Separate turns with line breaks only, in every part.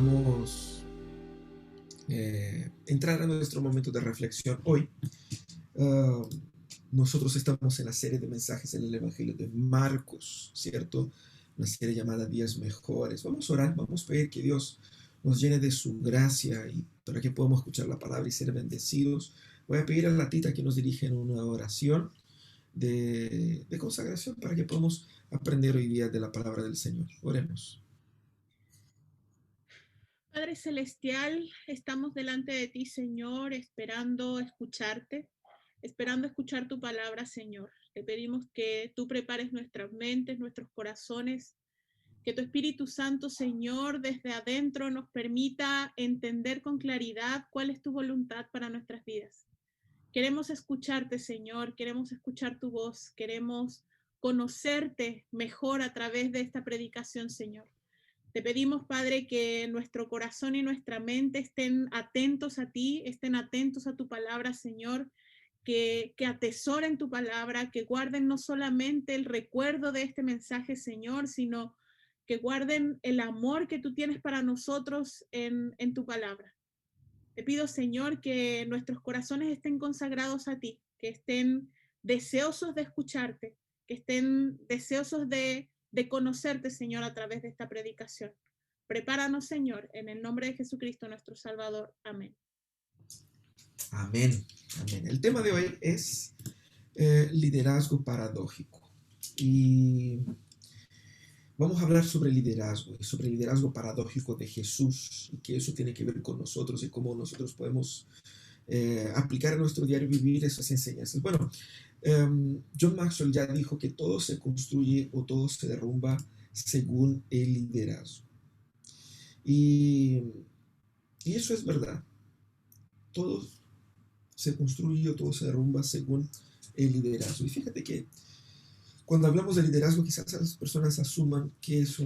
Vamos a entrar a nuestro momento de reflexión hoy. Uh, Nosotros estamos en la serie de mensajes en el Evangelio de Marcos, ¿cierto? Una serie llamada Días Mejores. Vamos a orar, vamos a pedir que Dios nos llene de su gracia y para que podamos escuchar la palabra y ser bendecidos. Voy a pedir a la Tita que nos dirija en una oración de consagración para que podamos aprender hoy día de la palabra del Señor. Oremos.
Padre Celestial, estamos delante de ti, Señor, esperando escucharte, esperando escuchar tu palabra, Señor. Te pedimos que tú prepares nuestras mentes, nuestros corazones, que tu Espíritu Santo, Señor, desde adentro nos permita entender con claridad cuál es tu voluntad para nuestras vidas. Queremos escucharte, Señor, queremos escuchar tu voz, queremos conocerte mejor a través de esta predicación, Señor. Te pedimos, Padre, que nuestro corazón y nuestra mente estén atentos a ti, estén atentos a tu palabra, Señor, que atesoren tu palabra, que guarden no solamente el recuerdo de este mensaje, Señor, sino que guarden el amor que tú tienes para nosotros en tu palabra. Te pido, Señor, que nuestros corazones estén consagrados a ti, que estén deseosos de escucharte, que estén deseosos de conocerte, Señor, a través de esta predicación. Prepáranos, Señor, en el nombre de Jesucristo, nuestro Salvador. Amén.
Amén. Amén. El tema de hoy es liderazgo paradójico. Y vamos a hablar sobre liderazgo y sobre el liderazgo paradójico de Jesús y que eso tiene que ver con nosotros y cómo nosotros podemos aplicar a nuestro diario vivir esas enseñanzas. Bueno, John Maxwell ya dijo que todo se construye o todo se derrumba según el liderazgo. Y eso es verdad. Todo se construye o todo se derrumba según el liderazgo. Y fíjate que cuando hablamos de liderazgo, quizás las personas asuman que es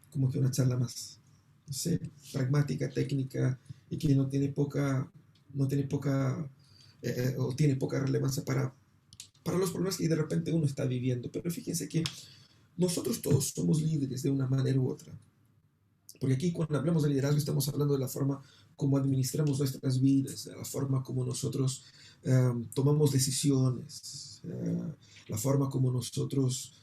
como que una charla más, no sé, pragmática, técnica, y que no tiene poca o tiene poca relevancia para los problemas que de repente uno está viviendo. Pero fíjense que nosotros todos somos líderes de una manera u otra. Porque aquí cuando hablamos de liderazgo estamos hablando de la forma como administramos nuestras vidas, de la forma como nosotros tomamos decisiones, la forma como nosotros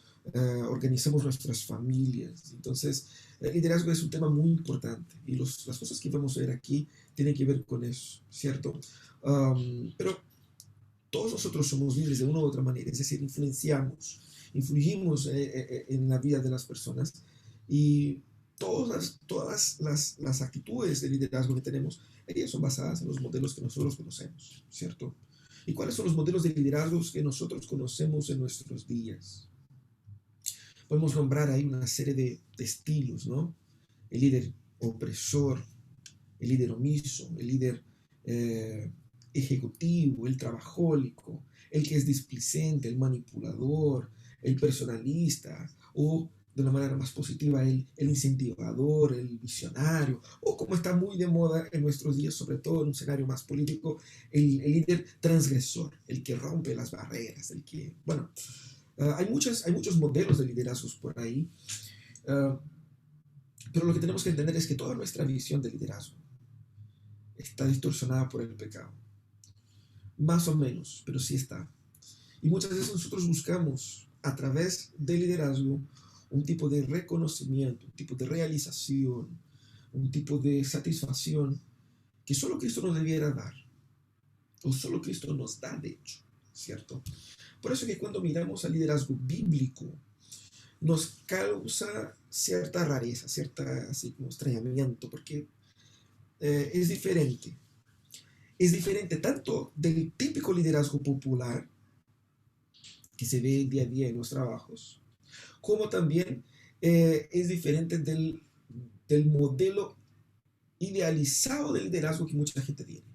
organizamos nuestras familias. Entonces, el liderazgo es un tema muy importante y las cosas que vamos a ver aquí tienen que ver con eso, ¿cierto? Pero todos nosotros somos líderes de una u otra manera, es decir, influimos en la vida de las personas y todas las actitudes de liderazgo que tenemos, ellas son basadas en los modelos que nosotros conocemos, ¿cierto? ¿Y cuáles son los modelos de liderazgo que nosotros conocemos en nuestros días? Podemos nombrar ahí una serie de estilos, ¿no? El líder opresor, el líder omiso, el líder ejecutivo, el trabajólico, el que es displicente, el manipulador, el personalista, o de una manera más positiva, el incentivador, el visionario, o como está muy de moda en nuestros días, sobre todo en un escenario más político, el líder transgresor, el que rompe las barreras, el que, bueno, hay muchos modelos de liderazgos por ahí, pero lo que tenemos que entender es que toda nuestra visión de liderazgo está distorsionada por el pecado. Más o menos, pero sí está. Y muchas veces nosotros buscamos a través del liderazgo un tipo de reconocimiento, un tipo de realización, un tipo de satisfacción que solo Cristo nos debiera dar, o solo Cristo nos da, de hecho, ¿cierto? Por eso que cuando miramos al liderazgo bíblico, nos causa cierta rareza, así como extrañamiento, porque es diferente. Es diferente tanto del típico liderazgo popular que se ve día a día en los trabajos, como también es diferente del modelo idealizado de liderazgo que mucha gente tiene.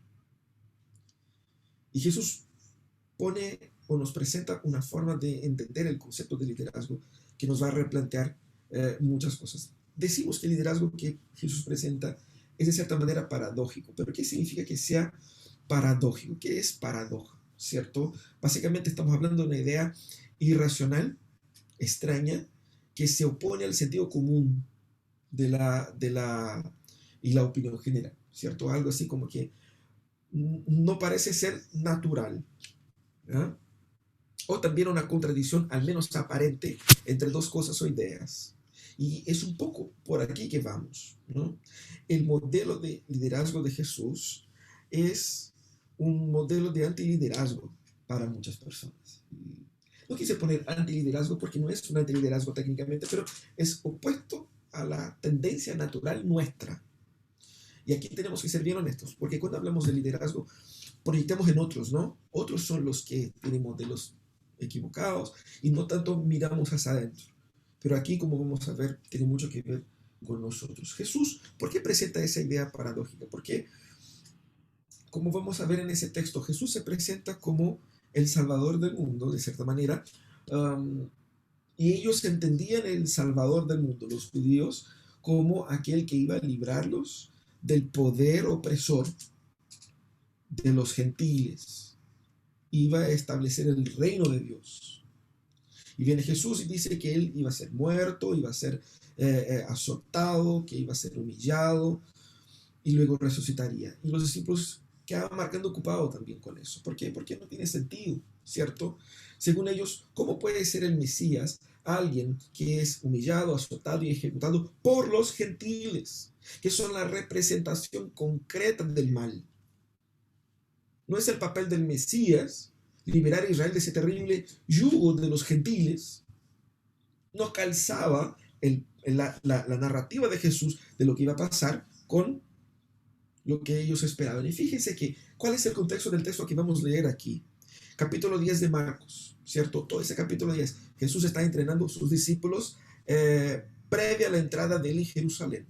Y Jesús pone o nos presenta una forma de entender el concepto de liderazgo que nos va a replantear muchas cosas. Decimos que el liderazgo que Jesús presenta es de cierta manera paradójico, pero ¿qué significa que sea paradójico? ¿Qué es paradoja? ¿Cierto? Básicamente estamos hablando de una idea irracional, extraña, que se opone al sentido común de la y la opinión general, ¿cierto? Algo así como que no parece ser natural, ¿ya? O también una contradicción, al menos aparente, entre dos cosas o ideas. Y es un poco por aquí que vamos, ¿no? El modelo de liderazgo de Jesús es un modelo de antiliderazgo para muchas personas. No quise poner antiliderazgo porque no es un antiliderazgo técnicamente, pero es opuesto a la tendencia natural nuestra. Y aquí tenemos que ser bien honestos, porque cuando hablamos de liderazgo, proyectamos en otros, ¿no? Otros son los que tienen modelos equivocados y no tanto miramos hacia adentro. Pero aquí, como vamos a ver, tiene mucho que ver con nosotros. Jesús, ¿por qué presenta esa idea paradójica? Porque, como vamos a ver en ese texto, Jesús se presenta como el Salvador del mundo, de cierta manera, um, y ellos entendían el Salvador del mundo, los judíos, como aquel que iba a librarlos del poder opresor de los gentiles, iba a establecer el reino de Dios. Y viene Jesús y dice que él iba a ser muerto, iba a ser azotado, que iba a ser humillado y luego resucitaría. Y los discípulos quedaban marcando ocupado también con eso. ¿Por qué? Porque no tiene sentido, ¿cierto? Según ellos, ¿cómo puede ser el Mesías alguien que es humillado, azotado y ejecutado por los gentiles, que son la representación concreta del mal? No es el papel del Mesías liberar a Israel de ese terrible yugo de los gentiles. No calzaba la narrativa de Jesús de lo que iba a pasar con lo que ellos esperaban. Y fíjense que, ¿cuál es el contexto del texto que vamos a leer aquí? Capítulo 10 de Marcos, ¿cierto? Todo ese capítulo 10. Jesús está entrenando a sus discípulos previa a la entrada de él en Jerusalén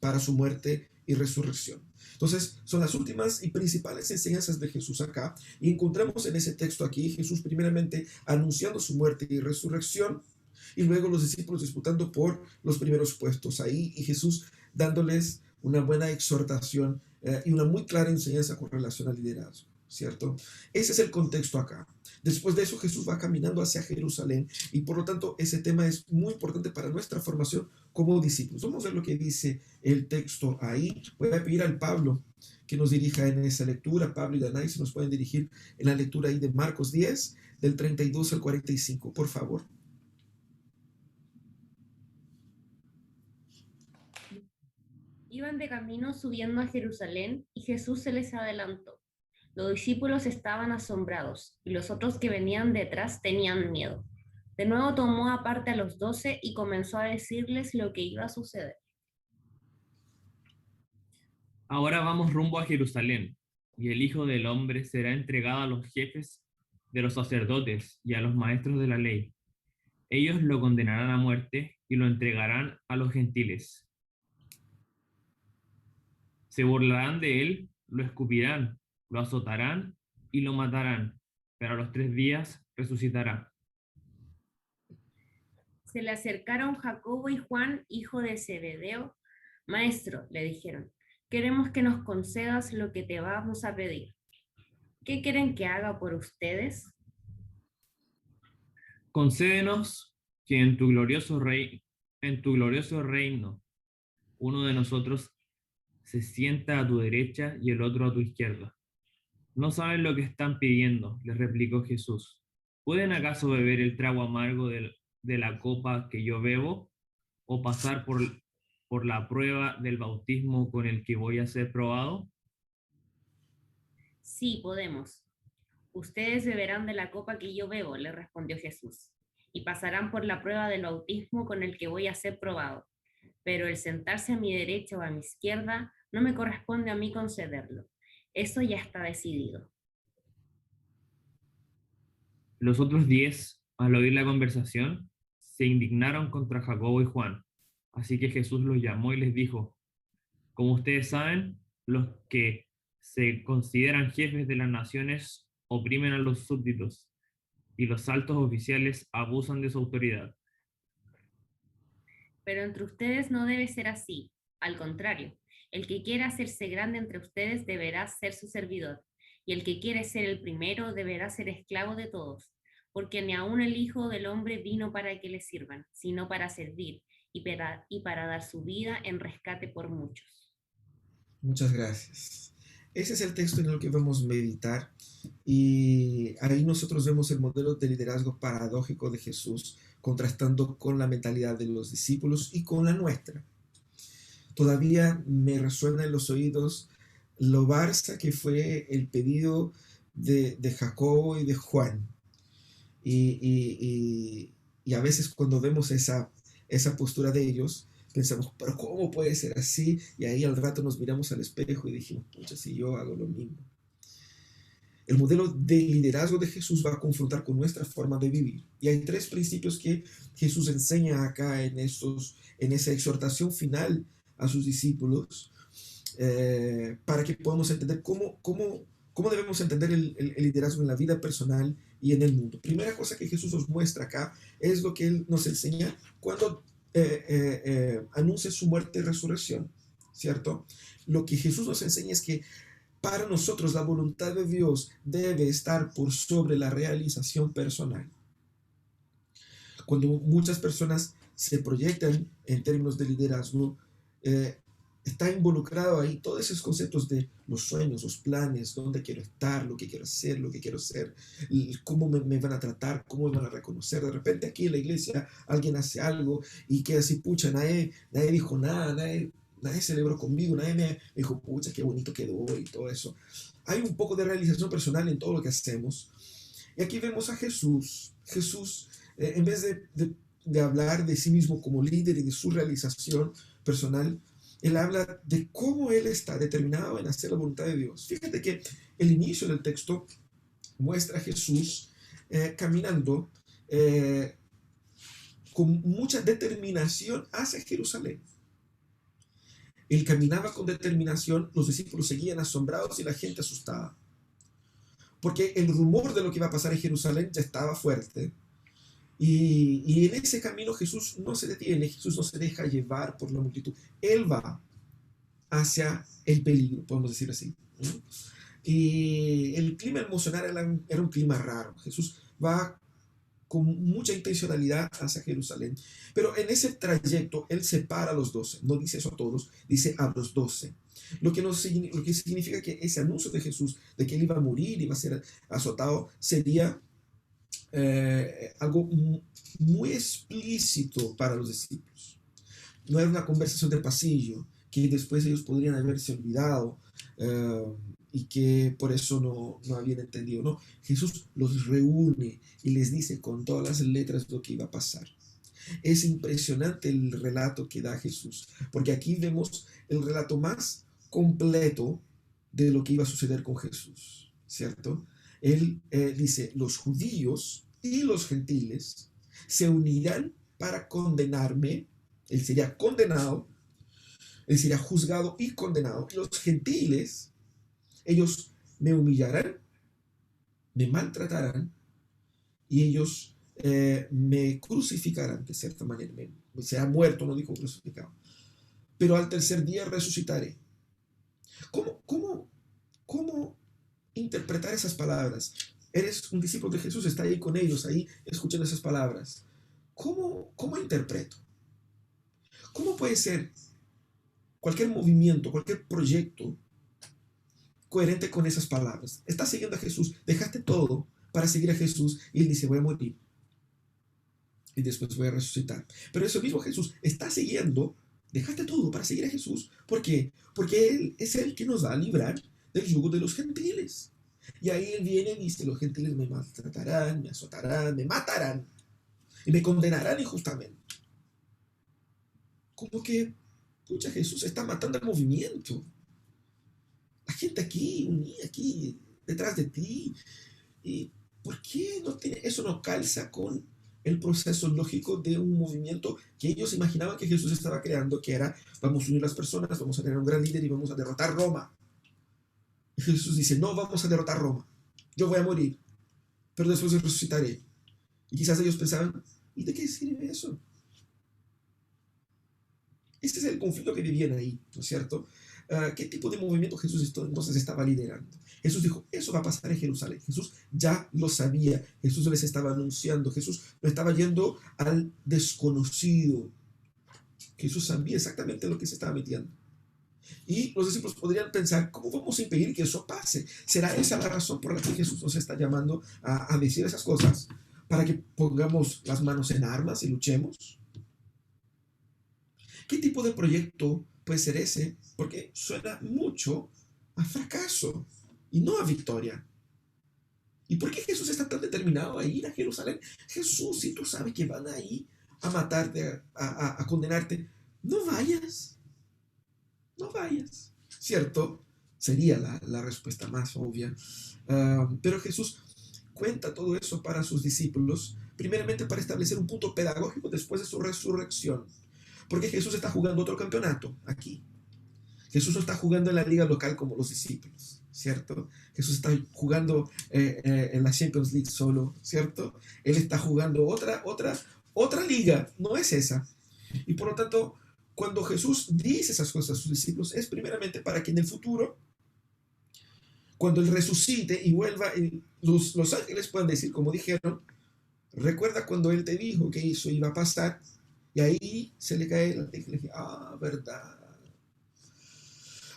para su muerte y resurrección. Entonces, son las últimas y principales enseñanzas de Jesús acá. Y encontramos en ese texto aquí Jesús primeramente anunciando su muerte y resurrección, y luego los discípulos disputando por los primeros puestos ahí, y Jesús dándoles una buena exhortación y una muy clara enseñanza con relación al liderazgo, ¿cierto? Ese es el contexto acá. Después de eso, Jesús va caminando hacia Jerusalén, y por lo tanto ese tema es muy importante para nuestra formación como discípulos. Vamos a ver lo que dice el texto ahí. Voy a pedir al Pablo que nos dirija en esa lectura. Pablo y Danay se nos pueden dirigir en la lectura ahí de Marcos 10, del 32 al 45, por favor.
Iban de camino subiendo a Jerusalén y Jesús se les adelantó. Los discípulos estaban asombrados y los otros que venían detrás tenían miedo. De nuevo tomó aparte a los 12 y comenzó a decirles lo que iba a suceder.
Ahora vamos rumbo a Jerusalén, y el Hijo del Hombre será entregado a los jefes de los sacerdotes y a los maestros de la ley. Ellos lo condenarán a muerte y lo entregarán a los gentiles. Se burlarán de él, lo escupirán, lo azotarán y lo matarán, pero a los 3 días resucitará.
Se le acercaron Jacobo y Juan, hijo de Zebedeo. Maestro, le dijeron, queremos que nos concedas lo que te vamos a pedir. ¿Qué quieren que haga por ustedes?
Concédenos que en tu glorioso reino, uno de nosotros se sienta a tu derecha y el otro a tu izquierda. No saben lo que están pidiendo, les replicó Jesús. ¿Pueden acaso beber el trago amargo de la copa que yo bebo, o pasar por la prueba del bautismo con el que voy a ser probado?
Sí, podemos. Ustedes beberán de la copa que yo bebo, le respondió Jesús, y pasarán por la prueba del bautismo con el que voy a ser probado. Pero el sentarse a mi derecha o a mi izquierda no me corresponde a mí concederlo. Eso ya está decidido.
Los otros 10, al oír la conversación, se indignaron contra Jacobo y Juan. Así que Jesús los llamó y les dijo: como ustedes saben, los que se consideran jefes de las naciones oprimen a los súbditos, y los altos oficiales abusan de su autoridad.
Pero entre ustedes no debe ser así. Al contrario, el que quiera hacerse grande entre ustedes deberá ser su servidor, y el que quiere ser el primero deberá ser esclavo de todos, porque ni aun el Hijo del Hombre vino para que le sirvan, sino para servir y para dar su vida en rescate por muchos.
Muchas gracias. Ese es el texto en el que vamos a meditar y ahí nosotros vemos el modelo de liderazgo paradójico de Jesús contrastando con la mentalidad de los discípulos y con la nuestra. Todavía me resuena en los oídos lo Barça que fue el pedido de Jacobo y de Juan. Y a veces cuando vemos esa postura de ellos, pensamos, pero ¿cómo puede ser así? Y ahí al rato nos miramos al espejo y dijimos, pucha, si yo hago lo mismo. El modelo de liderazgo de Jesús va a confrontar con nuestra forma de vivir. Y hay 3 principios que Jesús enseña acá en esa exhortación final a sus discípulos para que podamos entender cómo debemos entender el liderazgo en la vida personal y en el mundo. Primera cosa que Jesús nos muestra acá es lo que Él nos enseña cuando anuncia su muerte y resurrección, ¿cierto? Lo que Jesús nos enseña es que para nosotros la voluntad de Dios debe estar por sobre la realización personal. Cuando muchas personas se proyectan en términos de liderazgo, está involucrado ahí todos esos conceptos de los sueños, los planes, dónde quiero estar, lo que quiero hacer, lo que quiero ser, cómo me van a tratar, cómo me van a reconocer. De repente aquí en la iglesia alguien hace algo y queda así, pucha, nadie dijo nada, nadie celebró conmigo, nadie me dijo, pucha, qué bonito quedó y todo eso. Hay un poco de realización personal en todo lo que hacemos. Y aquí vemos a Jesús. Jesús, en vez de hablar de sí mismo como líder y de su realización personal, Él habla de cómo Él está determinado en hacer la voluntad de Dios. Fíjate que el inicio del texto muestra a Jesús caminando con mucha determinación hacia Jerusalén. Él caminaba con determinación, los discípulos seguían asombrados y la gente asustada. Porque el rumor de lo que iba a pasar en Jerusalén ya estaba fuerte. Y en ese camino Jesús no se detiene, Jesús no se deja llevar por la multitud. Él va hacia el peligro, podemos decir así. Y el clima emocional era un clima raro. Jesús va con mucha intencionalidad hacia Jerusalén. Pero en ese trayecto, Él separa a los 12. No dice eso a todos, dice a los 12. Lo que significa que ese anuncio de Jesús, de que Él iba a morir, iba a ser azotado, sería algo muy explícito para los discípulos. No era una conversación de pasillo que después ellos podrían haberse olvidado y que por eso no habían entendido. No, Jesús los reúne y les dice con todas las letras lo que iba a pasar. Es impresionante el relato que da Jesús, porque aquí vemos el relato más completo de lo que iba a suceder con Jesús, ¿cierto? Él dice, los judíos y los gentiles se unirán para condenarme. Él sería condenado, él sería juzgado y condenado. Los gentiles, ellos me humillarán, me maltratarán y ellos me crucificarán de cierta manera. Será muerto, no dijo crucificado. Pero al tercer día resucitaré. ¿Cómo interpretar esas palabras? Eres un discípulo de Jesús, está ahí con ellos, ahí escuchando esas palabras. ¿Cómo interpreto? ¿Cómo puede ser cualquier movimiento, cualquier proyecto coherente con esas palabras? Estás siguiendo a Jesús, dejaste todo para seguir a Jesús y Él dice, voy a morir y después voy a resucitar. Pero ese mismo Jesús está siguiendo, dejaste todo para seguir a Jesús. ¿Por qué? Porque Él es el que nos va a librar del yugo de los gentiles. Y ahí Él viene y dice, los gentiles me maltratarán, me azotarán, me matarán y me condenarán injustamente. Como que, pucha, Jesús está matando el movimiento. La gente aquí, unida aquí, detrás de ti. ¿Y por qué eso no calza con el proceso lógico de un movimiento que ellos imaginaban que Jesús estaba creando, que era, vamos a unir las personas, vamos a tener un gran líder y vamos a derrotar Roma? Y Jesús dice, no vamos a derrotar Roma, yo voy a morir, pero después resucitaré. Y quizás ellos pensaban, ¿y de qué sirve eso? Este es el conflicto que vivían ahí, ¿no es cierto? ¿Qué tipo de movimiento Jesús entonces estaba liderando? Jesús dijo, eso va a pasar en Jerusalén. Jesús ya lo sabía, Jesús les estaba anunciando, Jesús no estaba yendo al desconocido. Jesús sabía exactamente lo que se estaba metiendo. Y los discípulos podrían pensar, ¿cómo vamos a impedir que eso pase? ¿Será esa la razón por la que Jesús nos está llamando a decir esas cosas? ¿Para que pongamos las manos en armas y luchemos? ¿Qué tipo de proyecto puede ser ese? Porque suena mucho a fracaso y no a victoria. ¿Y por qué Jesús está tan determinado a ir a Jerusalén? Jesús, si tú sabes que van a ir a matarte, a condenarte, no vayas. No vayas. ¿Cierto? Sería la respuesta más obvia. Pero Jesús cuenta todo eso para sus discípulos, primeramente para establecer un punto pedagógico después de su resurrección. Porque Jesús está jugando otro campeonato aquí. Jesús no está jugando en la liga local como los discípulos, ¿cierto? Jesús está jugando en la Champions League solo, ¿cierto? Él está jugando otra liga, no es esa. Y por lo tanto, cuando Jesús dice esas cosas a sus discípulos, es primeramente para que en el futuro, cuando Él resucite y vuelva, los ángeles puedan decir, como dijeron, recuerda cuando Él te dijo que eso iba a pasar, y ahí se le cae la tecla y le dice, verdad.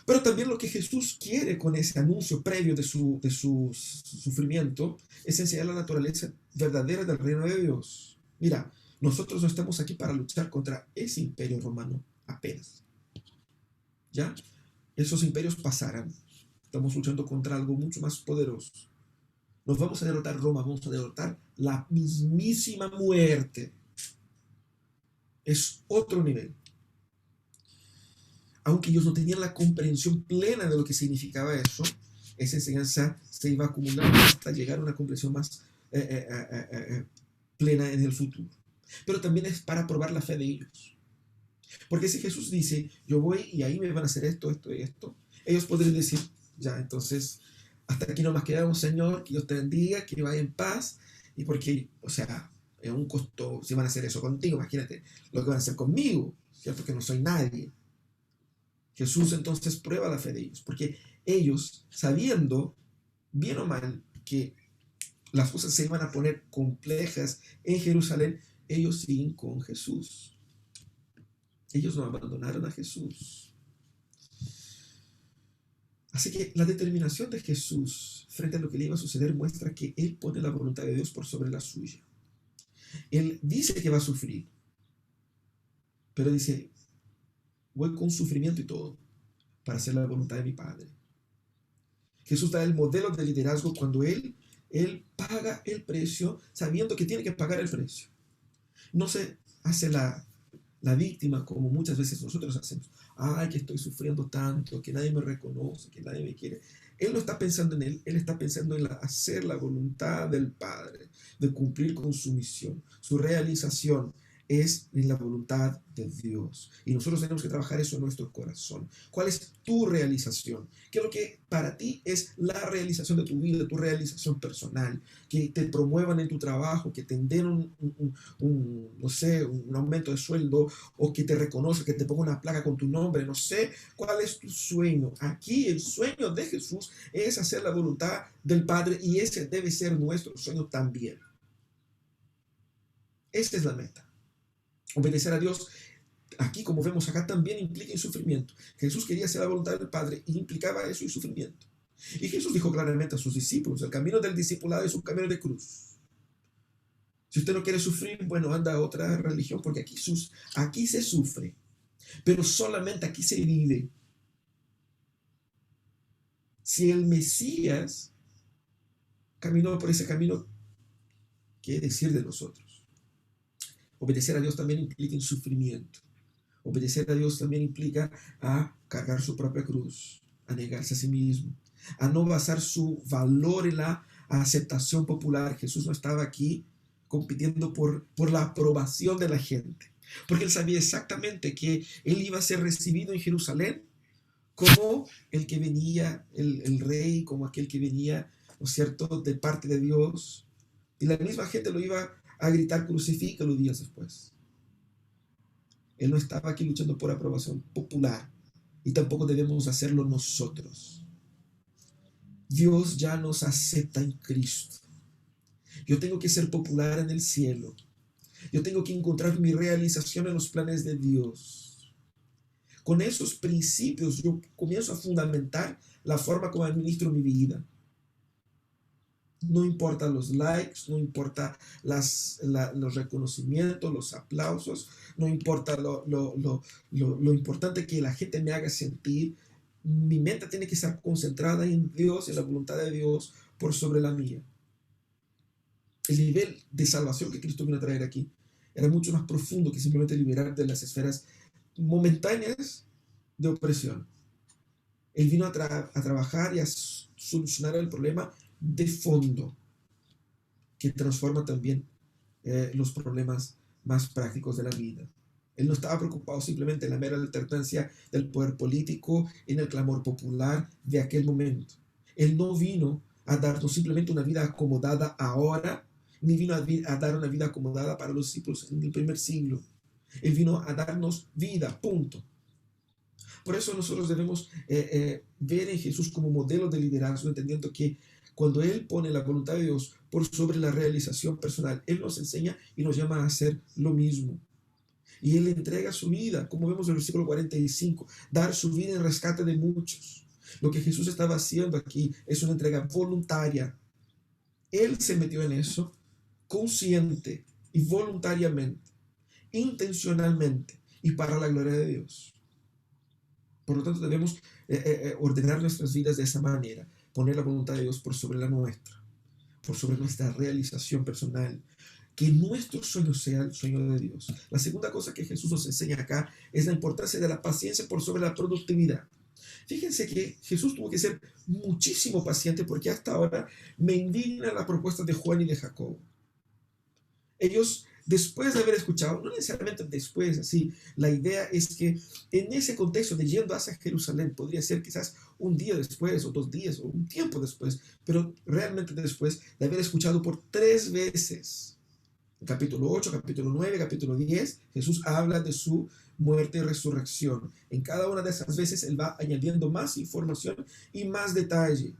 Pero también lo que Jesús quiere con ese anuncio previo de su sufrimiento es enseñar la naturaleza verdadera del reino de Dios. Mira, nosotros no estamos aquí para luchar contra ese imperio romano apenas. ¿Ya? Esos imperios pasarán. Estamos luchando contra algo mucho más poderoso. Nos vamos a derrotar Roma, vamos a derrotar la mismísima muerte. Es otro nivel. Aunque ellos no tenían la comprensión plena de lo que significaba eso, esa enseñanza se iba acumulando hasta llegar a una comprensión más plena en el futuro. Pero también es para probar la fe de ellos. Porque si Jesús dice, yo voy y ahí me van a hacer esto, esto y esto, ellos podrían decir, ya, entonces, hasta aquí nomás quedamos, Señor, que Dios te bendiga, que vaya en paz, y porque, o sea, es un costo, si van a hacer eso contigo, imagínate lo que van a hacer conmigo, ¿cierto? Que no soy nadie. Jesús entonces prueba la fe de ellos, porque ellos, sabiendo, bien o mal, que las cosas se iban a poner complejas en Jerusalén, ellos siguen con Jesús. Ellos no abandonaron a Jesús. Así que la determinación de Jesús frente a lo que le iba a suceder muestra que Él pone la voluntad de Dios por sobre la suya. Él dice que va a sufrir, pero dice, voy con sufrimiento y todo para hacer la voluntad de mi Padre. Jesús da el modelo de liderazgo cuando Él paga el precio sabiendo que tiene que pagar el precio. No se hace la víctima como muchas veces nosotros hacemos. Ay, que estoy sufriendo tanto, que nadie me reconoce, que nadie me quiere. Él no está pensando en Él está pensando en hacer la voluntad del Padre, de cumplir con su misión. Su realización es en la voluntad de Dios. Y nosotros tenemos que trabajar eso en nuestro corazón. ¿Cuál es tu realización? ¿Qué es lo que para ti es la realización de tu vida, tu realización personal? Que te promuevan en tu trabajo, que te den no sé, un aumento de sueldo, o que te reconozcan, que te ponga una placa con tu nombre. No sé cuál es tu sueño. Aquí el sueño de Jesús es hacer la voluntad del Padre, y ese debe ser nuestro sueño también. Esta es la meta. Obedecer a Dios, aquí como vemos acá, también implica el sufrimiento. Jesús quería hacer la voluntad del Padre y implicaba eso y sufrimiento. Y Jesús dijo claramente a sus discípulos, el camino del discipulado es un camino de cruz. Si usted no quiere sufrir, bueno, anda a otra religión, porque aquí se sufre, pero solamente aquí se vive. Si el Mesías caminó por ese camino, ¿qué decir de nosotros? Obedecer a Dios también implica el sufrimiento. Obedecer a Dios también implica a cargar su propia cruz, a negarse a sí mismo, a no basar su valor en la aceptación popular. Jesús no estaba aquí compitiendo por la aprobación de la gente, porque Él sabía exactamente que Él iba a ser recibido en Jerusalén como el que venía, el rey, como aquel que venía, ¿no es cierto?, de parte de Dios. Y la misma gente lo iba a gritar, crucifícalo, días después. Él no estaba aquí luchando por aprobación popular, y tampoco debemos hacerlo nosotros. Dios ya nos acepta en Cristo. Yo tengo que ser popular en el cielo. Yo tengo que encontrar mi realización en los planes de Dios. Con esos principios yo comienzo a fundamentar la forma como administro mi vida. No importa los likes, no importa los reconocimientos, los aplausos, no importa lo importante que la gente me haga sentir. Mi mente tiene que estar concentrada en Dios, en la voluntad de Dios, por sobre la mía. El nivel de salvación que Cristo vino a traer aquí era mucho más profundo que simplemente liberar de las esferas momentáneas de opresión. Él vino a trabajar y a solucionar el problema de fondo, que transforma también los problemas más prácticos de la vida. Él no estaba preocupado simplemente en la mera alternancia del poder político, en el clamor popular de aquel momento. Él no vino a darnos simplemente una vida acomodada ahora, ni vino a dar una vida acomodada para los discípulos en el primer siglo. Él vino a darnos vida, punto. Por eso nosotros debemos ver en Jesús como modelo de liderazgo, entendiendo que cuando Él pone la voluntad de Dios por sobre la realización personal, Él nos enseña y nos llama a hacer lo mismo. Y Él entrega su vida, como vemos en el versículo 45, dar su vida en rescate de muchos. Lo que Jesús estaba haciendo aquí es una entrega voluntaria. Él se metió en eso consciente y voluntariamente, intencionalmente y para la gloria de Dios. Por lo tanto, debemos ordenar nuestras vidas de esa manera, poner la voluntad de Dios por sobre la nuestra, por sobre nuestra realización personal, que nuestro sueño sea el sueño de Dios. La segunda cosa que Jesús nos enseña acá es la importancia de la paciencia por sobre la productividad. Fíjense que Jesús tuvo que ser muchísimo paciente porque hasta ahora me indigna la propuesta de Juan y de Jacobo. Ellos, después de haber escuchado, no necesariamente después, así, la idea es que en ese contexto de yendo hacia Jerusalén, podría ser quizás un día después, o 2 días, o un tiempo después, pero realmente después de haber escuchado por 3 veces, en capítulo 8, capítulo 9, capítulo 10, Jesús habla de su muerte y resurrección. En cada una de esas veces Él va añadiendo más información y más detalle,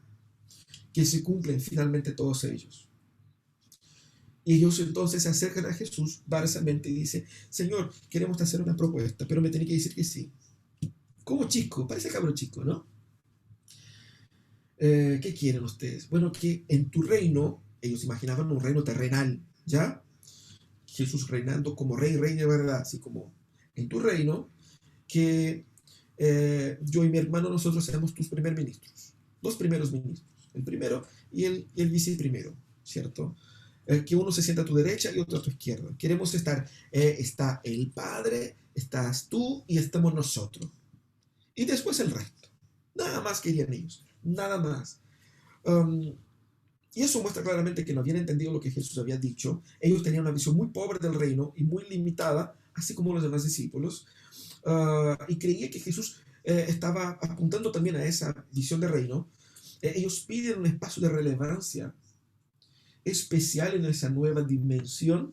que se cumplen finalmente todos ellos. Y ellos entonces se acercan a Jesús básicamente y dicen: Señor, queremos hacer una propuesta, pero me tiene que decir que sí. Como chico, parece cabrón chico, ¿no? ¿Qué quieren ustedes? Bueno, que en tu reino, ellos imaginaban un reino terrenal, ¿ya? Jesús reinando como rey de verdad, así como en tu reino, que yo y mi hermano, nosotros seamos tus primeros ministros, 2 primeros ministros, el primero y el viceprimero, ¿cierto? Que uno se sienta a tu derecha y otro a tu izquierda. Queremos estar, está el Padre, estás tú y estamos nosotros. Y después el resto. Nada más querían ellos, nada más. Y eso muestra claramente que no habían entendido lo que Jesús había dicho. Ellos tenían una visión muy pobre del reino y muy limitada, así como los demás discípulos. Y creía que Jesús estaba apuntando también a esa visión de reino. Ellos piden un espacio de relevancia especial en esa nueva dimensión,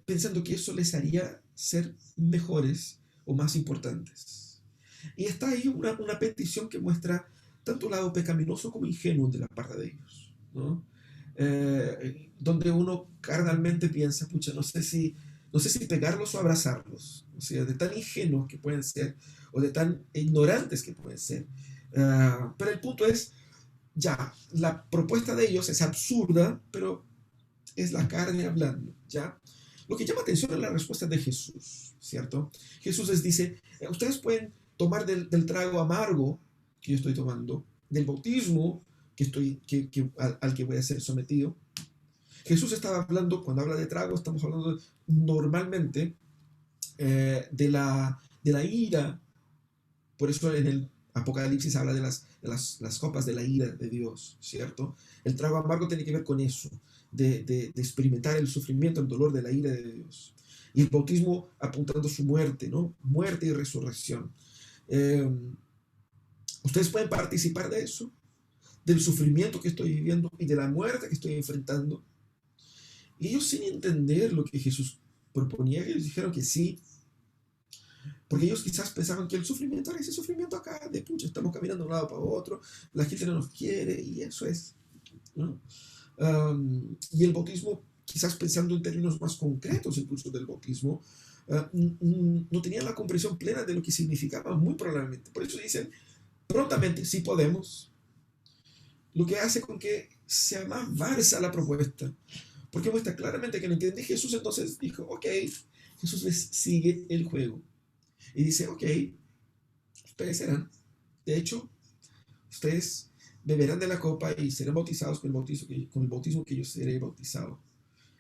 pensando que eso les haría ser mejores o más importantes. Y está ahí una petición que muestra tanto un lado pecaminoso como ingenuo de la parte de ellos, ¿no? Donde uno carnalmente piensa: pucha, no sé si pegarlos o abrazarlos, o sea, de tan ingenuos que pueden ser, o de tan ignorantes que pueden ser. Pero el punto es, ya, la propuesta de ellos es absurda, pero es la carne hablando, ¿ya? Lo que llama atención es la respuesta de Jesús, ¿cierto? Jesús les dice: ustedes pueden tomar del trago amargo que yo estoy tomando, del bautismo al que voy a ser sometido. Jesús estaba hablando, cuando habla de trago, estamos hablando normalmente de la ira. Por eso en el Apocalipsis habla de las copas de la ira de Dios, ¿cierto? El trago amargo tiene que ver con eso, de experimentar el sufrimiento, el dolor de la ira de Dios. Y el bautismo apuntando a su muerte, ¿no? Muerte y resurrección. Ustedes pueden participar de eso, del sufrimiento que estoy viviendo y de la muerte que estoy enfrentando. Y ellos, sin entender lo que Jesús proponía, ellos dijeron que sí. Porque ellos quizás pensaban que el sufrimiento era ese sufrimiento acá, de pucha, estamos caminando de un lado para otro, la gente no nos quiere, y eso es, ¿no? Y el bautismo, quizás pensando en términos más concretos incluso del bautismo, no tenían la comprensión plena de lo que significaba, muy probablemente. Por eso dicen prontamente, sí podemos, lo que hace con que sea más varsa la propuesta, porque muestra claramente que no entiende Jesús. Entonces dijo, ok, Jesús les sigue el juego y dice, ok, ustedes serán, de hecho, ustedes beberán de la copa y serán bautizados con el bautismo que yo seré bautizado.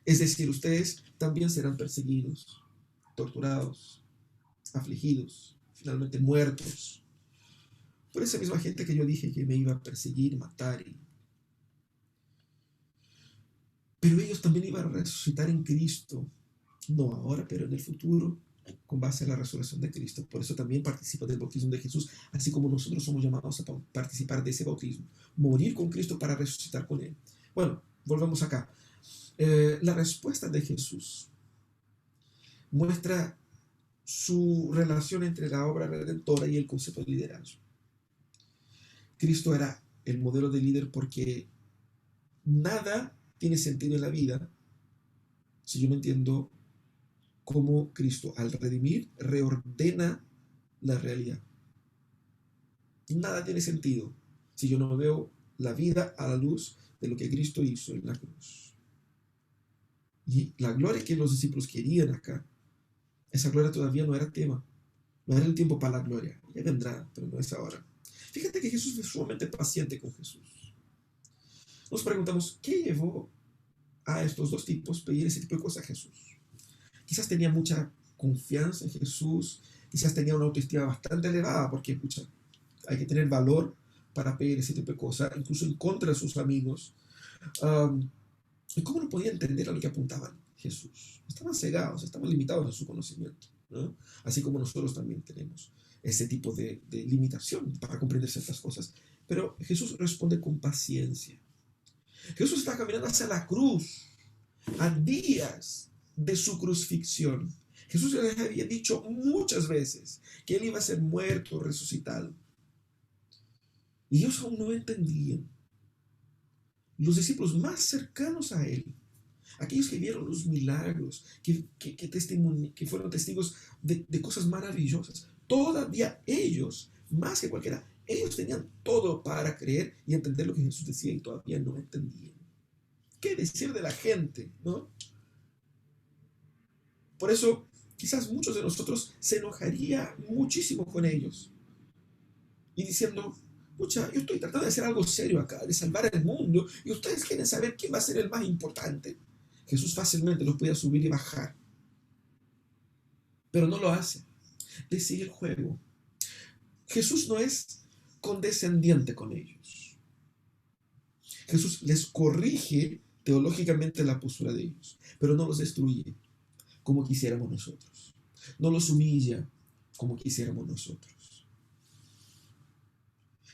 Es decir, ustedes también serán perseguidos, torturados, afligidos, finalmente muertos, por esa misma gente que yo dije que me iba a perseguir, matar. Pero ellos también iban a resucitar en Cristo, no ahora, pero en el futuro, con base a la resurrección de Cristo. Por eso también participan del bautismo de Jesús, así como nosotros somos llamados a participar de ese bautismo, morir con Cristo para resucitar con Él. Bueno, volvemos acá. La respuesta de Jesús muestra su relación entre la obra redentora y el concepto de liderazgo. Cristo era el modelo de líder porque nada tiene sentido en la vida si yo no entiendo cómo Cristo, al redimir, reordena la realidad. Nada tiene sentido si yo no veo la vida a la luz de lo que Cristo hizo en la cruz. Y la gloria que los discípulos querían acá, esa gloria todavía no era tema. No era el tiempo para la gloria. Ya vendrá, pero no es ahora. Fíjate que Jesús fue sumamente paciente con Jesús. Nos preguntamos, ¿qué llevó a estos dos tipos a pedir ese tipo de cosas a Jesús? Quizás tenía mucha confianza en Jesús, quizás tenía una autoestima bastante elevada, porque escucha, hay que tener valor para pedir ese tipo de cosas, incluso en contra de sus amigos. ¿Y cómo no podía entender a lo que apuntaban Jesús? Estaban cegados, estaban limitados en su conocimiento, ¿no? Así como nosotros también tenemos ese tipo de limitación para comprender ciertas cosas. Pero Jesús responde con paciencia. Jesús está caminando hacia la cruz, a días de su crucifixión. Jesús les había dicho muchas veces que Él iba a ser muerto, resucitado. Y ellos aún no entendían. Los discípulos más cercanos a Él, aquellos que vieron los milagros, que fueron testigos de cosas maravillosas, todavía ellos, más que cualquiera, ellos tenían todo para creer y entender lo que Jesús decía y todavía no entendían. ¿Qué decir de la gente, no? Por eso, quizás muchos de nosotros se enojaría muchísimo con ellos y diciendo, pucha, yo estoy tratando de hacer algo serio acá, de salvar el mundo, y ustedes quieren saber quién va a ser el más importante. Jesús fácilmente los podía subir y bajar, pero no lo hace. Le sigue el juego. Jesús no es condescendiente con ellos. Jesús les corrige teológicamente la postura de ellos, pero no los destruye como quisiéramos nosotros. No los humilla como quisiéramos nosotros.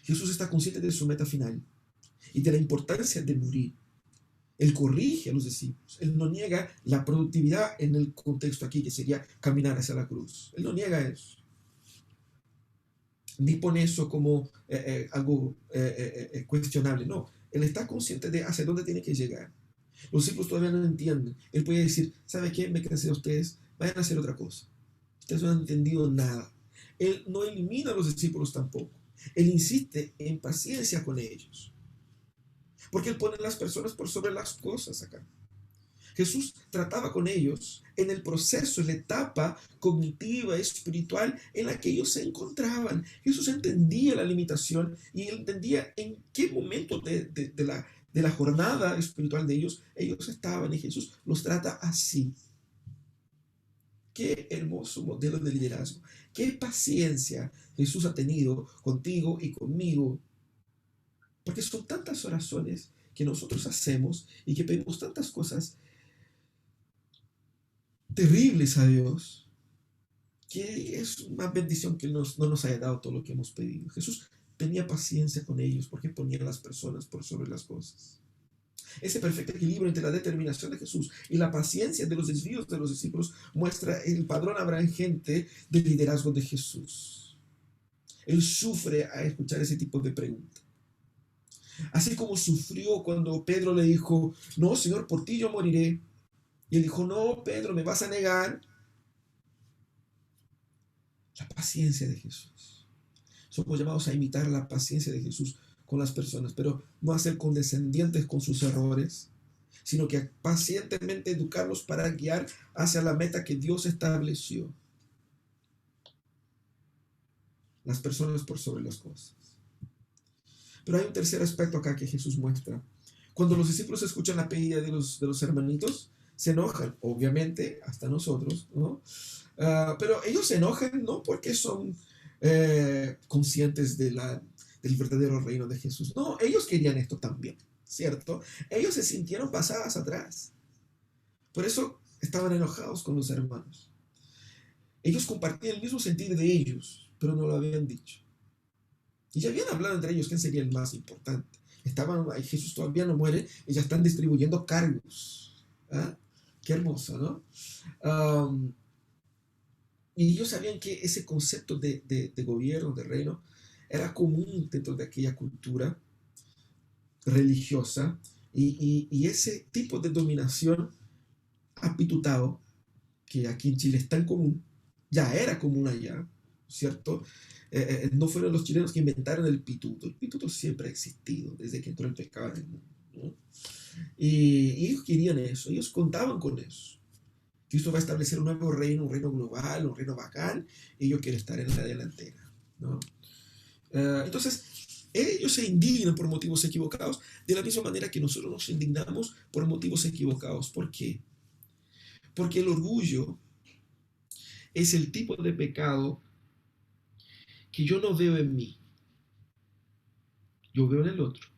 Jesús está consciente de su meta final y de la importancia de morir. Él corrige a los discípulos. Él no niega la productividad en el contexto aquí, que sería caminar hacia la cruz. Él no niega eso. Ni pone eso como algo cuestionable. No, Él está consciente de hacia dónde tiene que llegar. Los discípulos todavía no entienden. Él puede decir, ¿sabe qué? Me cansé de ustedes, vayan a hacer otra cosa. Ustedes no han entendido nada. Él no elimina a los discípulos tampoco. Él insiste en paciencia con ellos. Porque Él pone a las personas por sobre las cosas acá. Jesús trataba con ellos en el proceso, en la etapa cognitiva, espiritual en la que ellos se encontraban. Jesús entendía la limitación y Él entendía en qué momento de la jornada espiritual de ellos estaban, y Jesús los trata así. Qué hermoso modelo de liderazgo. Qué paciencia Jesús ha tenido contigo y conmigo. Porque son tantas oraciones que nosotros hacemos y que pedimos tantas cosas terribles a Dios, que es una bendición que no nos haya dado todo lo que hemos pedido. Jesús tenía paciencia con ellos porque ponía a las personas por sobre las cosas. Ese perfecto equilibrio entre la determinación de Jesús y la paciencia de los desvíos de los discípulos muestra el padrón abrangente del liderazgo de Jesús. Él sufre a escuchar ese tipo de preguntas. Así como sufrió cuando Pedro le dijo, no, Señor, por ti yo moriré. Y él dijo, no, Pedro, me vas a negar. La paciencia de Jesús. Somos llamados a imitar la paciencia de Jesús con las personas, pero no a ser condescendientes con sus errores, sino que pacientemente educarlos para guiar hacia la meta que Dios estableció. Las personas por sobre las cosas. Pero hay un tercer aspecto acá que Jesús muestra. Cuando los discípulos escuchan la pedida de los hermanitos, se enojan, obviamente, hasta nosotros, ¿no? Pero ellos se enojan no porque son conscientes del verdadero reino de Jesús. No, ellos querían esto también, ¿cierto? Ellos se sintieron pasadas atrás. Por eso estaban enojados con los hermanos. Ellos compartían el mismo sentir de ellos, pero no lo habían dicho. Y ya habían hablado entre ellos quién sería el más importante. Jesús todavía no muere y ya están distribuyendo cargos. ¿Ah? Qué hermoso, ¿no? Y ellos sabían que ese concepto de gobierno, de reino, era común dentro de aquella cultura religiosa. Y ese tipo de dominación apitutado, que aquí en Chile es tan común, ya era común allá, ¿cierto? No fueron los chilenos que inventaron el pituto. El pituto siempre ha existido desde que entró el pecado en el mundo, ¿no? Y ellos querían eso, ellos contaban con eso. Cristo va a establecer un nuevo reino, un reino global, un reino bacán, y yo quiero estar en la delantera, ¿no? Entonces, ellos se indignan por motivos equivocados, de la misma manera que nosotros nos indignamos por motivos equivocados. ¿Por qué? Porque el orgullo es el tipo de pecado que yo no veo en mí, yo veo en el otro.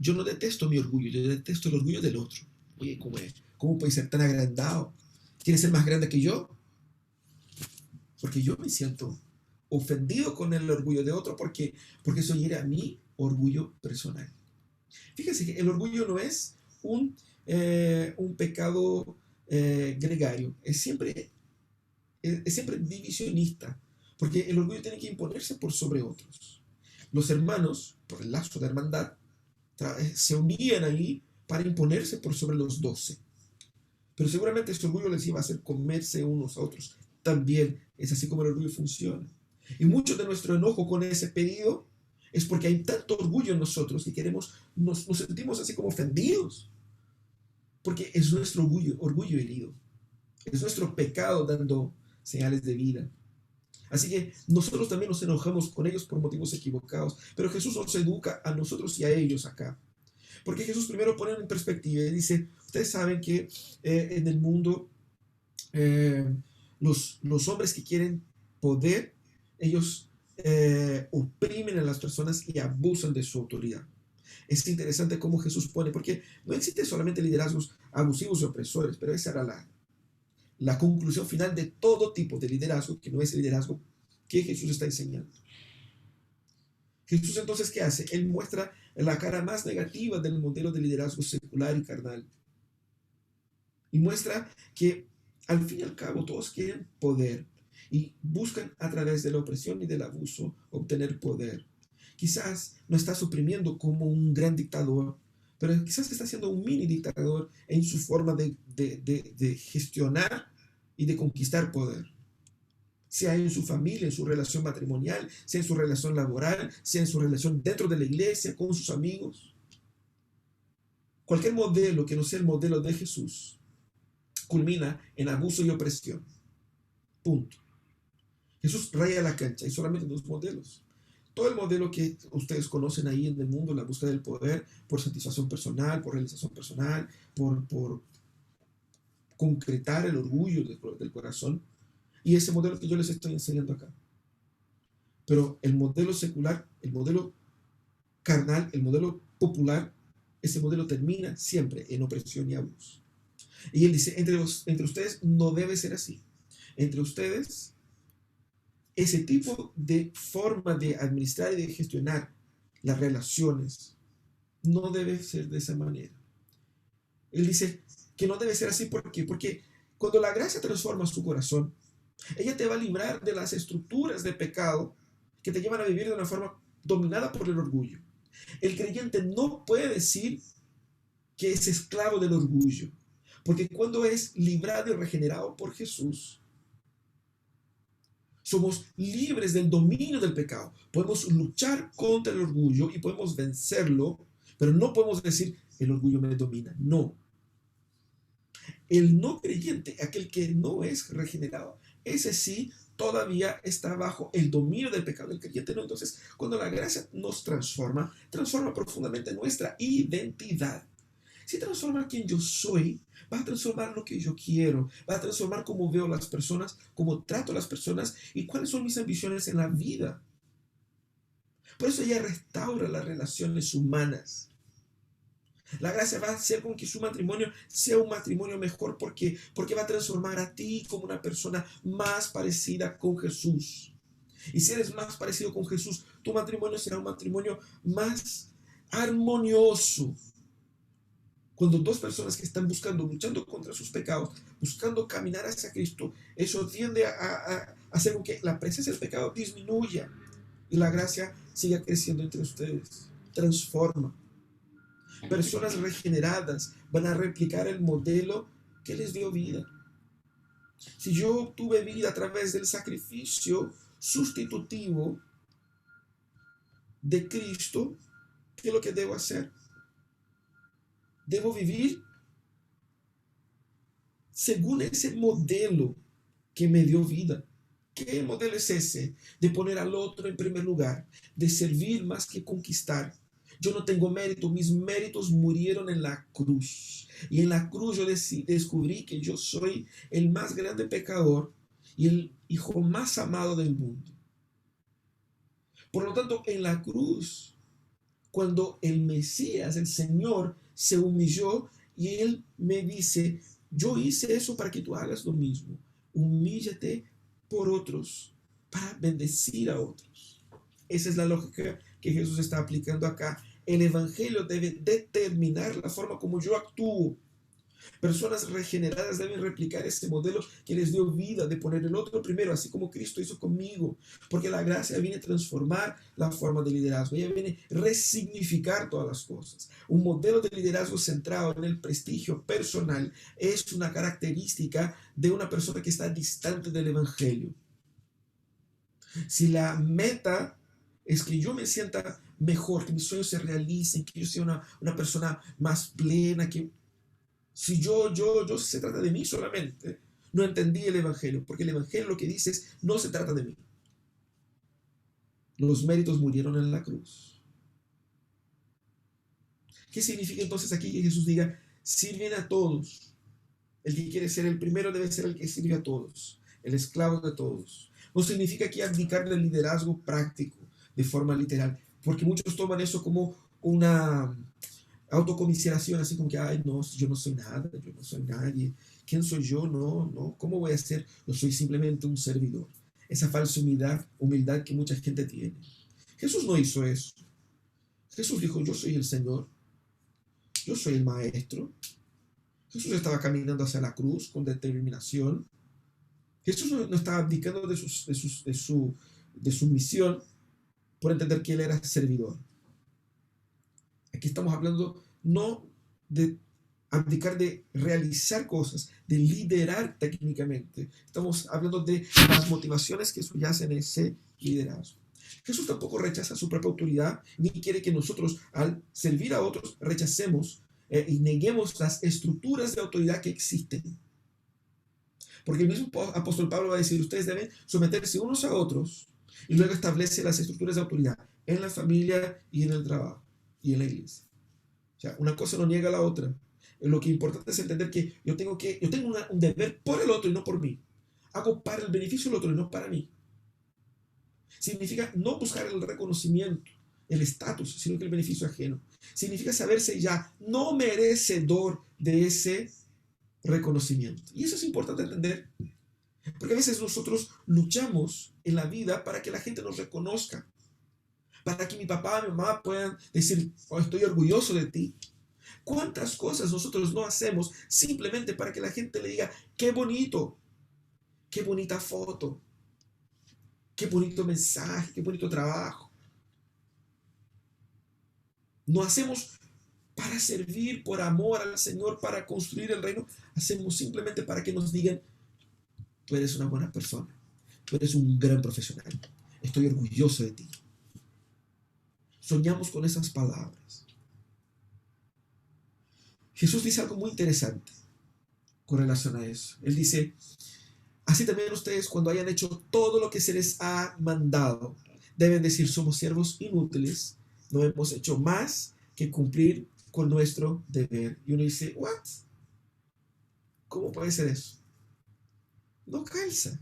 Yo no detesto mi orgullo, yo detesto el orgullo del otro. Oye, ¿cómo puede ser tan agrandado? ¿Quiere ser más grande que yo? Porque yo me siento ofendido con el orgullo de otro porque eso hiere a mi orgullo personal. Fíjense que el orgullo no es un pecado gregario, es siempre divisionista, porque el orgullo tiene que imponerse por sobre otros. Los hermanos, por el lazo de hermandad, se unían ahí para imponerse por sobre los 12. Pero seguramente este orgullo les iba a hacer comerse unos a otros. También es así como el orgullo funciona. Y mucho de nuestro enojo con ese pedido es porque hay tanto orgullo en nosotros que nos sentimos así como ofendidos. Porque es nuestro orgullo herido. Es nuestro pecado dando señales de vida. Así que nosotros también nos enojamos con ellos por motivos equivocados, pero Jesús nos educa a nosotros y a ellos acá. Porque Jesús primero pone en perspectiva y dice, ustedes saben que en el mundo los hombres que quieren poder, ellos oprimen a las personas y abusan de su autoridad. Es interesante cómo Jesús pone, porque no existen solamente liderazgos abusivos y opresores, pero esa era la conclusión final de todo tipo de liderazgo, que no es el liderazgo que Jesús está enseñando. Jesús entonces, ¿qué hace? Él muestra la cara más negativa del modelo de liderazgo secular y carnal. Y muestra que al fin y al cabo todos quieren poder y buscan a través de la opresión y del abuso obtener poder. Quizás no está suprimiendo como un gran dictador, pero quizás está siendo un mini dictador en su forma de gestionar y de conquistar poder. Sea en su familia, en su relación matrimonial, sea en su relación laboral, sea en su relación dentro de la iglesia, con sus amigos. Cualquier modelo que no sea el modelo de Jesús culmina en abuso y opresión. Punto. Jesús raya la cancha, hay solamente dos modelos. Todo el modelo que ustedes conocen ahí en el mundo, la búsqueda del poder, por satisfacción personal, por realización personal, por concretar el orgullo del corazón, y ese modelo que yo les estoy enseñando acá. Pero el modelo secular, el modelo carnal, el modelo popular, ese modelo termina siempre en opresión y abuso. Y él dice, entre ustedes no debe ser así. Entre ustedes, ese tipo de forma de administrar y de gestionar las relaciones no debe ser de esa manera. Él dice que no debe ser así. ¿Por qué? Porque cuando la gracia transforma su corazón, ella te va a librar de las estructuras de pecado que te llevan a vivir de una forma dominada por el orgullo. El creyente no puede decir que es esclavo del orgullo, porque cuando es librado y regenerado por Jesús, Somos libres del dominio del pecado. Podemos luchar contra el orgullo y podemos vencerlo, pero no podemos decir, el orgullo me domina. No. El no creyente, aquel que no es regenerado, ese sí todavía está bajo el dominio del pecado. El creyente no. Entonces, cuando la gracia nos transforma, transforma profundamente nuestra identidad. Si transforma quien yo soy, va a transformar lo que yo quiero, va a transformar cómo veo a las personas, cómo trato a las personas y cuáles son mis ambiciones en la vida. Por eso ella restaura las relaciones humanas. La gracia va a hacer con que su matrimonio sea un matrimonio mejor porque va a transformar a ti como una persona más parecida con Jesús. Y si eres más parecido con Jesús, tu matrimonio será un matrimonio más armonioso. Cuando dos personas que están luchando contra sus pecados, buscando caminar hacia Cristo, eso tiende a hacer con que la presencia del pecado disminuya y la gracia siga creciendo entre ustedes. Transforma. Personas regeneradas van a replicar el modelo que les dio vida. Si yo obtuve vida a través del sacrificio sustitutivo de Cristo, ¿qué es lo que debo hacer? Debo vivir según ese modelo que me dio vida. ¿Qué modelo es ese? De poner al otro en primer lugar, de servir más que conquistar. Yo no tengo mérito, mis méritos murieron en la cruz. Y en la cruz yo descubrí que yo soy el más grande pecador y el hijo más amado del mundo. Por lo tanto, en la cruz, cuando el Mesías, el Señor, se humilló y Él me dice, yo hice eso para que tú hagas lo mismo. Humíllate por otros, para bendecir a otros. Esa es la lógica que Jesús está aplicando acá. El Evangelio debe determinar la forma como yo actúo. Personas regeneradas deben replicar ese modelo que les dio vida, de poner el otro primero, así como Cristo hizo conmigo. Porque la gracia viene a transformar la forma de liderazgo. Ella viene a resignificar todas las cosas. Un modelo de liderazgo centrado en el prestigio personal es una característica de una persona que está distante del Evangelio. Si la meta es que yo me sienta mejor, que mis sueños se realicen, que yo sea una persona más plena, que si yo se trata de mí solamente, no entendí el Evangelio, porque el Evangelio lo que dice es, no se trata de mí. Los méritos murieron en la cruz. ¿Qué significa entonces aquí que Jesús diga, sirven a todos? El que quiere ser el primero debe ser el que sirve a todos, el esclavo de todos. No significa aquí abdicar del liderazgo práctico, de forma literal, porque muchos toman eso como una autocomiseración, así como que, ay, no, yo no soy nada, yo no soy nadie. ¿Quién soy yo? No, ¿cómo voy a ser? Yo soy simplemente un servidor. Esa falsa humildad que mucha gente tiene. Jesús no hizo eso. Jesús dijo, yo soy el Señor, yo soy el Maestro. Jesús estaba caminando hacia la cruz con determinación. Jesús no estaba abdicando de su misión por entender que Él era servidor. Aquí estamos hablando no de abdicar de realizar cosas, de liderar técnicamente. Estamos hablando de las motivaciones que subyacen ese liderazgo. Jesús tampoco rechaza su propia autoridad, ni quiere que nosotros, al servir a otros, rechacemos y neguemos las estructuras de autoridad que existen. Porque el mismo apóstol Pablo va a decir, ustedes deben someterse unos a otros, y luego establece las estructuras de autoridad en la familia y en el trabajo y en la iglesia. O sea, una cosa no niega a la otra. Lo que es importante es entender que yo tengo un deber por el otro y no por mí. Hago para el beneficio del otro y no para mí. Significa no buscar el reconocimiento, el estatus, sino que el beneficio ajeno. Significa saberse ya no merecedor de ese reconocimiento. Y eso es importante entender. Porque a veces nosotros luchamos en la vida para que la gente nos reconozca. Para que mi papá y mi mamá puedan decir, oh, estoy orgulloso de ti. ¿Cuántas cosas nosotros no hacemos simplemente para que la gente le diga, qué bonito, qué bonita foto, qué bonito mensaje, qué bonito trabajo? No hacemos para servir por amor al Señor, para construir el reino. Hacemos simplemente para que nos digan, tú eres una buena persona, tú eres un gran profesional. Estoy orgulloso de ti. Soñamos con esas palabras. Jesús dice algo muy interesante con relación a eso. Él dice, así también ustedes, cuando hayan hecho todo lo que se les ha mandado, deben decir, somos siervos inútiles, no hemos hecho más que cumplir con nuestro deber. Y uno dice, ¿what? ¿Cómo puede ser eso? No calza.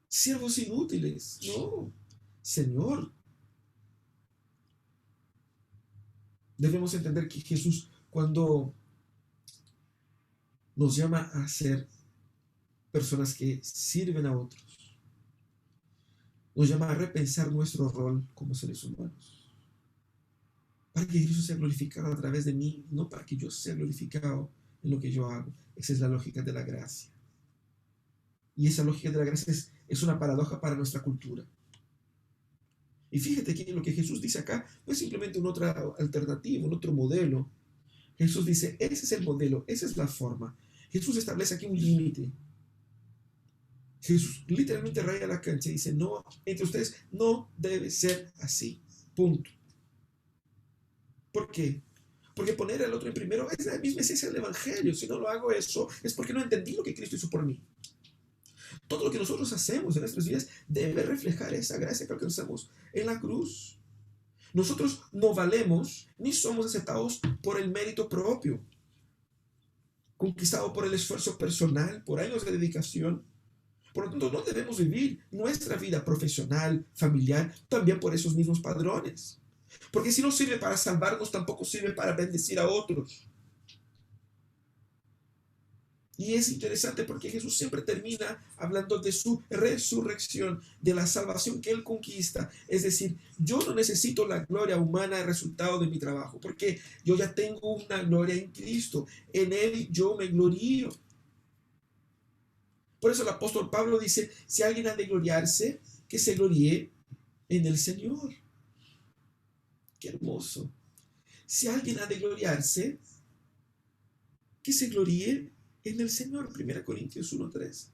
Siervos inútiles. No, Señor. Debemos entender que Jesús, cuando nos llama a ser personas que sirven a otros, nos llama a repensar nuestro rol como seres humanos, para que Cristo sea glorificado a través de mí, no para que yo sea glorificado en lo que yo hago. Esa es la lógica de la gracia. Y esa lógica de la gracia es una paradoja para nuestra cultura. Y fíjate que lo que Jesús dice acá no es simplemente una otra alternativa, un otro modelo. Jesús dice, ese es el modelo, esa es la forma. Jesús establece aquí un límite. Jesús literalmente raya la cancha y dice, no, entre ustedes no debe ser así. Punto. ¿Por qué? Porque poner al otro en primero es la misma esencia del Evangelio. Si no lo hago eso, es porque no entendí lo que Cristo hizo por mí. Todo lo que nosotros hacemos en nuestras vidas debe reflejar esa gracia que alcanzamos en la cruz. Nosotros no valemos ni somos aceptados por el mérito propio, conquistado por el esfuerzo personal, por años de dedicación. Por lo tanto, no debemos vivir nuestra vida profesional, familiar, también por esos mismos padrones. Porque si no sirve para salvarnos, tampoco sirve para bendecir a otros. Y es interesante porque Jesús siempre termina hablando de su resurrección, de la salvación que Él conquista. Es decir, yo no necesito la gloria humana, el resultado de mi trabajo, porque yo ya tengo una gloria en Cristo. En Él yo me glorío. Por eso el apóstol Pablo dice, si alguien ha de gloriarse, que se gloríe en el Señor. Qué hermoso. Si alguien ha de gloriarse, que se gloríe en el Señor. 1 Corintios 1:3.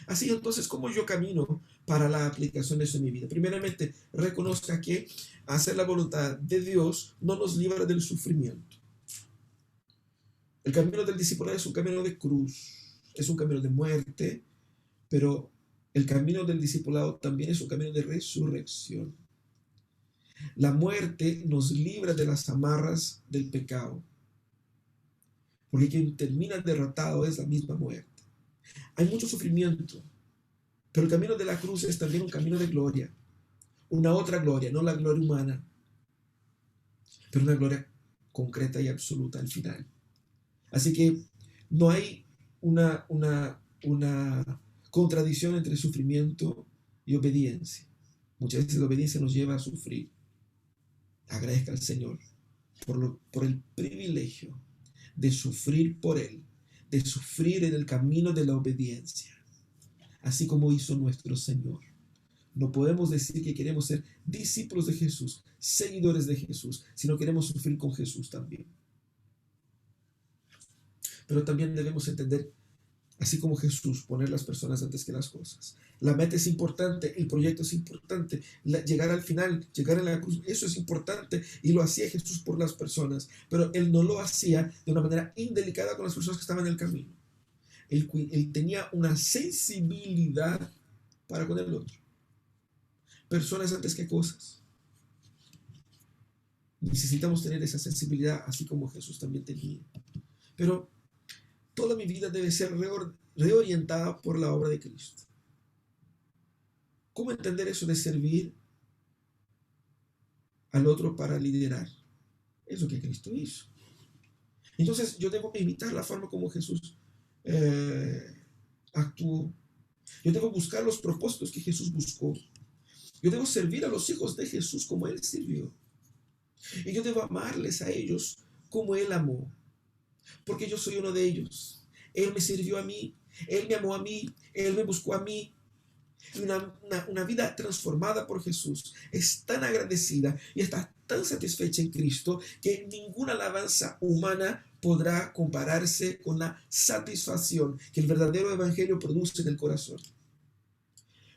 Así entonces, ¿cómo yo camino para la aplicación de eso en mi vida? Primeramente, reconozca que hacer la voluntad de Dios no nos libra del sufrimiento. El camino del discipulado es un camino de cruz, es un camino de muerte, pero el camino del discipulado también es un camino de resurrección. La muerte nos libra de las amarras del pecado, porque quien termina derrotado es la misma muerte. Hay mucho sufrimiento, pero el camino de la cruz es también un camino de gloria, una otra gloria, no la gloria humana, pero una gloria concreta y absoluta al final. Así que no hay una contradicción entre sufrimiento y obediencia. Muchas veces la obediencia nos lleva a sufrir. Agradezca al Señor por el privilegio de sufrir por Él, de sufrir en el camino de la obediencia, así como hizo nuestro Señor. No podemos decir que queremos ser discípulos de Jesús, seguidores de Jesús, sino queremos sufrir con Jesús también. Pero también debemos entender, así como Jesús, poner las personas antes que las cosas. La meta es importante, el proyecto es importante, llegar al final, llegar a la cruz, eso es importante, y lo hacía Jesús por las personas, pero Él no lo hacía de una manera indelicada con las personas que estaban en el camino. Él tenía una sensibilidad para con el otro. Personas antes que cosas. Necesitamos tener esa sensibilidad, así como Jesús también tenía. Pero toda mi vida debe ser reorientada por la obra de Cristo. ¿Cómo entender eso de servir al otro para liderar? Es lo que Cristo hizo. Entonces yo debo imitar la forma como Jesús actuó. Yo debo buscar los propósitos que Jesús buscó. Yo debo servir a los hijos de Jesús como Él sirvió. Y yo debo amarles a ellos como Él amó. Porque yo soy uno de ellos. Él me sirvió a mí, Él me amó a mí, Él me buscó a mí. Una vida transformada por Jesús es tan agradecida y está tan satisfecha en Cristo que ninguna alabanza humana podrá compararse con la satisfacción que el verdadero evangelio produce en el corazón.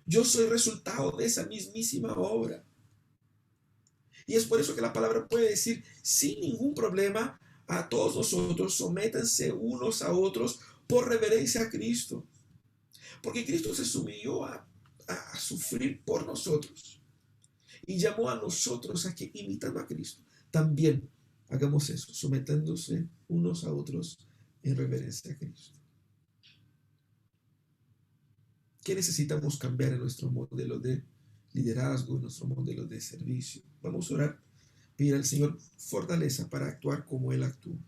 Yo soy resultado de esa mismísima obra. Y es por eso que la palabra puede decir sin ningún problema a todos nosotros, sométanse unos a otros por reverencia a Cristo. Porque Cristo se sumió a sufrir por nosotros y llamó a nosotros a que, imitando a Cristo, también hagamos eso, sometiéndose unos a otros en reverencia a Cristo. ¿Qué necesitamos cambiar en nuestro modelo de liderazgo, en nuestro modelo de servicio? Vamos a orar, pedir al Señor fortaleza para actuar como Él actúa.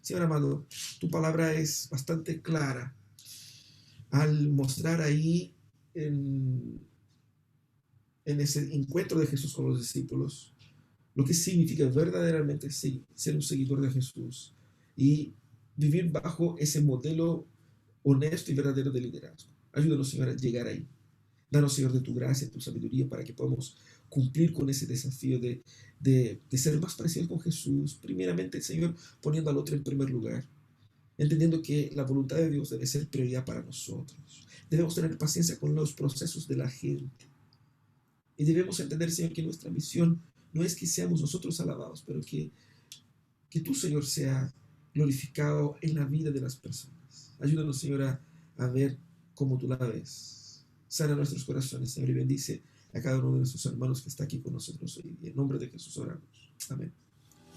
Señor amado, tu palabra es bastante clara al mostrar ahí en ese encuentro de Jesús con los discípulos lo que significa verdaderamente ser un seguidor de Jesús y vivir bajo ese modelo honesto y verdadero de liderazgo. Ayúdanos, Señor, a llegar ahí. Danos, Señor, de tu gracia, tu sabiduría para que podamos cumplir con ese desafío de ser más parecidos con Jesús. Primeramente, Señor, poniendo al otro en primer lugar, entendiendo que la voluntad de Dios debe ser prioridad para nosotros. Debemos tener paciencia con los procesos de la gente. Y debemos entender, Señor, que nuestra misión no es que seamos nosotros alabados, pero que tú, Señor, sea glorificado en la vida de las personas. Ayúdanos, Señor, a ver como tú la ves. Sana nuestros corazones, Señor, y bendice a cada uno de nuestros hermanos que está aquí con nosotros hoy. En nombre de Jesús oramos. Amén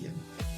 y amén.